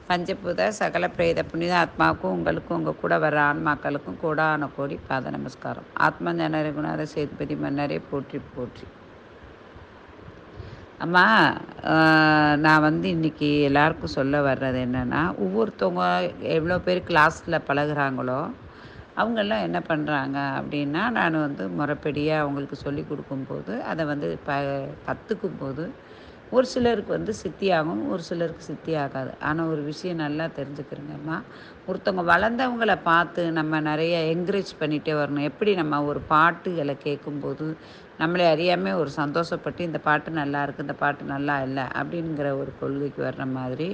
பஞ்சபூத சகல பிரேத புனித ஆத்மாவுக்கும் உங்களுக்கும் உங்கள் கூட வர ஆன்மாக்களுக்கும் கோடான கோடி பாத நமஸ்காரம். ஆத்ம ஞான ரகுநாத சேதுபதி மன்னரே போற்றி போற்றி. அம்மா, நான் இன்றைக்கி எல்லாருக்கும் சொல்ல வர்றது என்னென்னா, ஒவ்வொருத்தவங்க எவ்வளோ பேர் கிளாஸில் பழகுறாங்களோ அவங்கெல்லாம் என்ன பண்ணுறாங்க அப்படின்னா, நான் முறைப்படியாக அவங்களுக்கு சொல்லி கொடுக்கும்போது அதை கற்றுக்கும் போது ஒரு சிலருக்கு சித்தி ஆகும், ஒரு சிலருக்கு சித்தி ஆகாது. ஆனால் ஒரு விஷயம் நல்லா தெரிஞ்சுக்கிறேங்கம்மா, ஒருத்தவங்க வளர்ந்தவங்கள பார்த்து நம்ம நிறைய என்கரேஜ் பண்ணிகிட்டே வரணும். எப்படி நம்ம ஒரு பாட்டுகளை கேட்கும்போது நம்மளை அறியாமல் ஒரு சந்தோஷப்பட்டு இந்த பாட்டு நல்லா இருக்குது, இந்த பாட்டு நல்லா இல்லை அப்படிங்கிற ஒரு கொள்கைக்கு வர்ற மாதிரி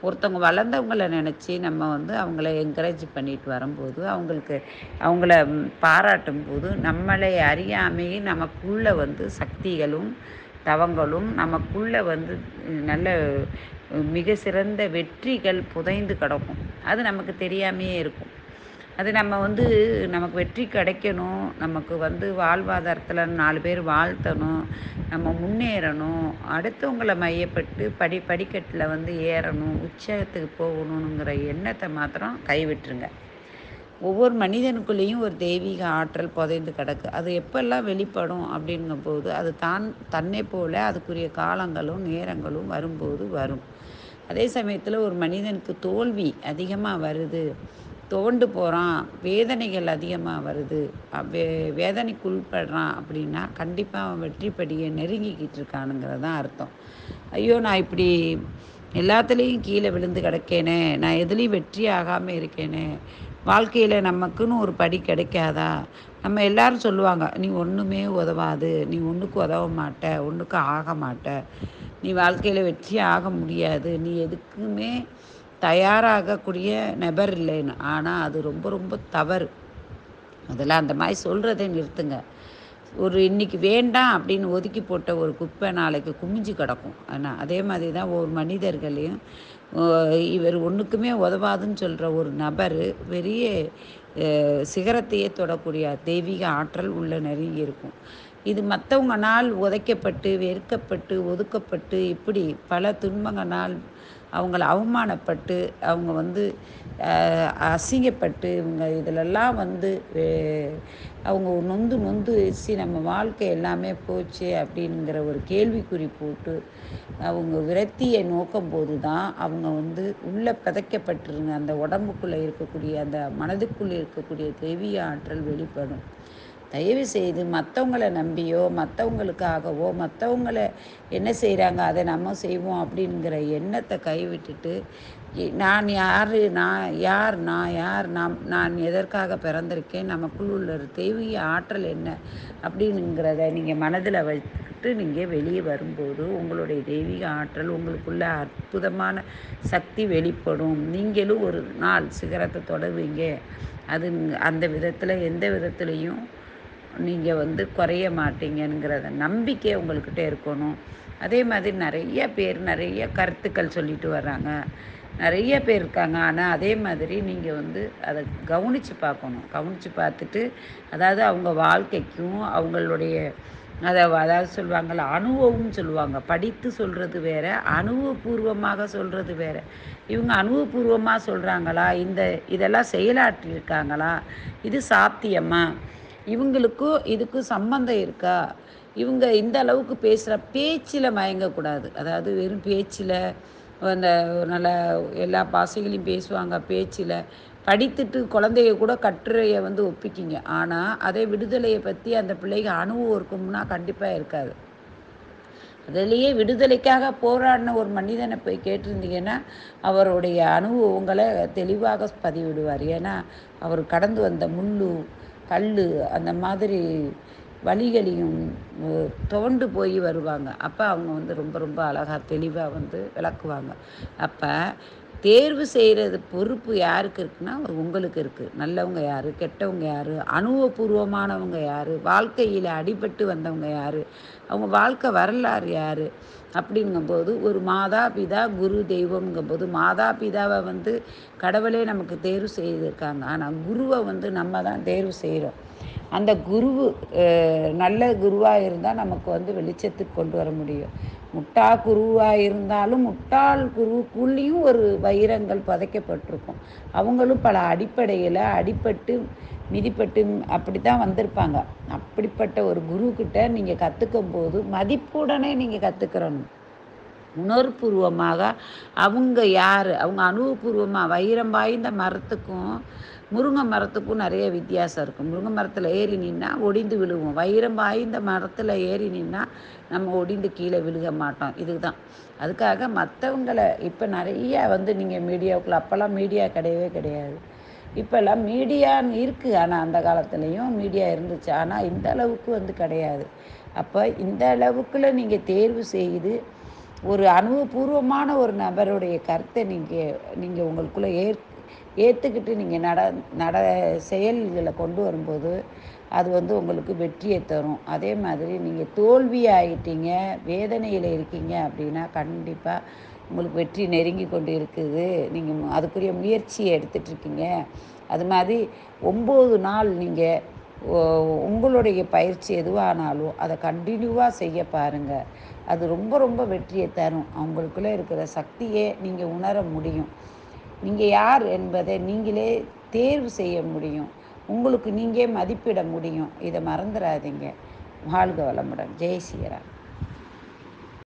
ஒருத்தவங்க வளர்ந்தவங்களை நினச்சி நம்ம அவங்கள என்கரேஜ் பண்ணிட்டு வரும்போது அவங்கள பாராட்டும் போது நம்மளை அறியாமையே நமக்குள்ளே சக்திகளும் தவங்களும் நமக்குள்ளே நல்ல மிக சிறந்த வெற்றிகள் புதைந்து கிடக்கும். அது நமக்கு தெரியாமையே இருக்கும். அது நம்ம நமக்கு வெற்றி கிடைக்கணும், நமக்கு வாழ்வாதாரத்தில் 4 பேர் வாழ்த்தணும், நம்ம முன்னேறணும், அடுத்தவங்களை மையப்பட்டு படிக்கட்டில் ஏறணும், உச்சத்துக்கு போகணுங்கிற எண்ணத்தை மாத்திரம் கைவிட்டுருங்க. ஒவ்வொரு மனிதனுக்குள்ளேயும் ஒரு தெய்வீக ஆற்றல் புதைந்து கிடக்கு. அது எப்பெல்லாம் வெளிப்படும் அப்படிங்கும்போது அது தன்னை போல் அதுக்குரிய காலங்களும் நேரங்களும் வரும்போது வரும். அதே சமயத்தில் ஒரு மனிதனுக்கு தோல்வி அதிகமாக வருது, துவண்டு போகிறான், வேதனைகள் அதிகமாக வருது, வேதனைக்கு உள்படுறான் அப்படின்னா கண்டிப்பாக அவன் வெற்றிப்படியை நெருங்கிக்கிட்டு இருக்கானுங்கிறது தான் அர்த்தம். ஐயோ, நான் இப்படி எல்லாத்துலேயும் கீழே விழுந்து கிடக்கேனே, நான் எதுலேயும் வெற்றி ஆகாமல் இருக்கேனே, வாழ்க்கையில் நமக்குன்னு ஒரு படி கிடைக்காதா? நம்ம எல்லாரும் சொல்லுவாங்க, நீ ஒன்றுமே உதவாது, நீ ஒன்றுக்கு உதவ மாட்ட, ஒன்றுக்கு ஆக மாட்ட, நீ வாழ்க்கையில் வெற்றி ஆக முடியாது, நீ எதுக்குமே தயாராகக்கூடிய நபர் இல்லைன்னு. ஆனால் அது ரொம்ப ரொம்ப தவறு. அதெல்லாம் அந்த மாதிரி சொல்கிறதே நிறுத்துங்க. இன்றைக்கி வேண்டாம் அப்படின்னு ஒதுக்கி போட்ட ஒரு குப்பை நாளைக்கு குமிஞ்சு கிடக்கும். ஆனால் அதே மாதிரி தான் ஒரு மனிதர்களையும் இவர் ஒன்றுக்குமே உதவாதுன்னு சொல்கிற ஒரு நபர் பெரிய சிகரத்தையே தொடக்கூடிய தெய்வீக ஆற்றல் உள்ள நெருங்கி இருக்கும். இது மற்றவங்கனால் உதைக்கப்பட்டு வெறுக்கப்பட்டு ஒதுக்கப்பட்டு இப்படி பல துன்பங்களால் அவங்கள அவமானப்பட்டு அவங்க அசிங்கப்பட்டு இவங்க இதிலெல்லாம் அவங்க நொந்து நம்ம வாழ்க்கை எல்லாமே போச்சு அப்படிங்கிற ஒரு கேள்விக்குறி போட்டு அவங்க விரக்தியை நோக்கும் போது தான் அவங்க உள்ளே பிதைக்கப்பட்டிருங்க அந்த உடம்புக்குள்ளே இருக்கக்கூடிய அந்த மனதுக்குள்ளே இருக்கக்கூடிய தெய்வீக ஆற்றல் வெளிப்படும். தயவு செய்து மற்றவங்களை நம்பியோ மற்றவங்களுக்காகவோ மற்றவங்கள என்ன செய்கிறாங்க அதை நம்ம செய்வோம் அப்படிங்கிற எண்ணத்தை கைவிட்டுட்டு நான் யார் நான் எதற்காக பிறந்திருக்கேன், நமக்குள் உள்ள தெய்வீக ஆற்றல் என்ன அப்படிங்கிறத நீங்கள் மனதில் வைத்துட்டு நீங்கள் வெளியே வரும்போது உங்களுடைய தெய்வீக ஆற்றல் உங்களுக்குள்ள அற்புதமான சக்தி வெளிப்படும். நீங்களும் ஒரு நாள் சிகரத்தை தொடருவீங்க. அது அந்த விதத்தில் எந்த விதத்துலேயும் நீங்கள் குறைய மாட்டீங்கிறத நம்பிக்கை உங்கள்கிட்ட இருக்கணும். அதே மாதிரி நிறைய பேர் நிறைய கருத்துக்கள் சொல்லிட்டு வர்றாங்க, நிறைய பேர் இருக்காங்க. ஆனால் அதே மாதிரி நீங்கள் அதை கவனித்து பார்க்கணும். கவனித்து பார்த்துட்டு அதாவது அவங்க வாழ்க்கைக்கும் அவங்களுடைய அதாவது சொல்லுவாங்கள்ல அனுபவம்னு சொல்லுவாங்க. படித்து சொல்கிறது வேறு, அனுபவபூர்வமாக சொல்கிறது வேறு. இவங்க அனுபவபூர்வமாக சொல்கிறாங்களா, இதெல்லாம் செயலாற்றியிருக்காங்களா, இது சாத்தியமா, இவங்களுக்கும் இதுக்கும் சம்பந்தம் இருக்கா, இவங்க இந்த அளவுக்கு பேசுகிற பேச்சில் மயங்கக்கூடாது. அதாவது வெறும் பேச்சில் அந்த நல்ல எல்லா பாஷைகளையும் பேசுவாங்க, பேச்சில் படித்துட்டு குழந்தைய கூட கட்டுரையை ஒப்பிக்கிங்க. ஆனால் அதே விடுதலையை பற்றி அந்த பிள்ளைக்கு அனுபவம் இருக்கும்னா கண்டிப்பாக இருக்காது. அதிலேயே விடுதலைக்காக போராடின ஒரு மனிதனை போய் கேட்டிருந்தீங்கன்னா அவருடைய அனுபவங்களை தெளிவாக பதிவிடுவார். ஏன்னா அவர் கடந்து வந்த முள் கல் அந்த மாதிரி வழிகளையும் துவண்டு போய் வருவாங்க. அப்போ அவங்க ரொம்ப ரொம்ப அழகாக தெளிவாக விளக்குவாங்க. அப்போ தேர்வு செய்கிறது பொறுப்பு யாருக்கு இருக்குன்னா உங்களுக்கு இருக்குது. நல்லவங்க யார், கெட்டவங்க யார், அனுபவபூர்வமானவங்க யார், வாழ்க்கையில் அடிபட்டு வந்தவங்க யார், அவங்க வாழ்க்கை வரலாறு யார் அப்படிங்கும்போது ஒரு மாதா பிதா குரு தெய்வம்ங்கும்போது மாதா பிதாவை கடவுளே நமக்கு தேர்வு செய்திருக்காங்க. ஆனால் குருவை நம்ம தான் தேர்வு செய்கிறோம். அந்த குரு நல்ல குருவாக இருந்தால் நமக்கு வெளிச்சத்துக்கு கொண்டு வர முடியும். முட்டா குருவாக இருந்தாலும் முட்டாள் குருவுக்குள்ளேயும் ஒரு வைரங்கள் புதைக்கப்பட்டிருக்கும். அவங்களும் பல அடிப்படையில் அடிபட்டு மிதிப்பட்டு அப்படி தான் வந்திருப்பாங்க. அப்படிப்பட்ட ஒரு குருக்கிட்ட நீங்கள் கற்றுக்கும் போது மதிப்புடனே நீங்கள் கற்றுக்கிறணும். உணர்வுபூர்வமாக அவங்க யார், அவங்க அனுபவபூர்வமாக வைரம் வாய்ந்த மரத்துக்கும் முருங்கை மரத்துக்கும் நிறைய வித்தியாசம் இருக்கும். முருங்கை மரத்தில் ஏறி நின்னா ஒடிந்து விழுவோம். வைரம் வாய்ந்த மரத்தில் ஏறி நின்னா நம்ம ஒடிந்து கீழே விழுக மாட்டோம். இதுதான். அதுக்காக மற்றவங்கள இப்போ நிறைய நீங்கள் மீடியாவுக்குள்ள அப்போல்லாம் மீடியா கிடையவே கிடையாது. இப்போல்லாம் மீடியான்னு இருக்குது. ஆனால் அந்த காலத்துலேயும் மீடியா இருந்துச்சு. ஆனால் இந்த அளவுக்கு கிடையாது. அப்போ இந்த அளவுக்குள்ள நீங்கள் தேர்வு செய்து ஒரு அனுபவபூர்வமான ஒரு நபருடைய கருத்தை நீங்கள் உங்களுக்குள்ளே ஏற்றுக்கிட்டு நீங்கள் செயல்களை கொண்டு வரும்போது அது உங்களுக்கு வெற்றியை தரும். அதே மாதிரி நீங்கள் தோல்வி ஆகிட்டீங்க, வேதனையில் இருக்கீங்க அப்படின்னா கண்டிப்பாக உங்களுக்கு வெற்றி நெருங்கி கொண்டு இருக்குது. நீங்கள் அதுக்குரிய முயற்சியை எடுத்துகிட்ருக்கீங்க. அது மாதிரி 9 நாள் நீங்கள் உங்களுடைய பயிற்சி எதுவானாலும் அதை கண்டினியூவாக செய்ய பாருங்கள். அது ரொம்ப ரொம்ப வெற்றியை தரும். அவங்களுக்குள்ளே இருக்கிற சக்தியை நீங்கள் உணர முடியும். நீங்கள் யார் என்பதை நீங்களே தேர்வு செய்ய முடியும். உங்களுக்கு நீங்கள் மதிப்பிட முடியும். இதை மறந்துடாதீங்க. வாழ்க வளமுடன். ஜெய் ஸ்ரீராம்.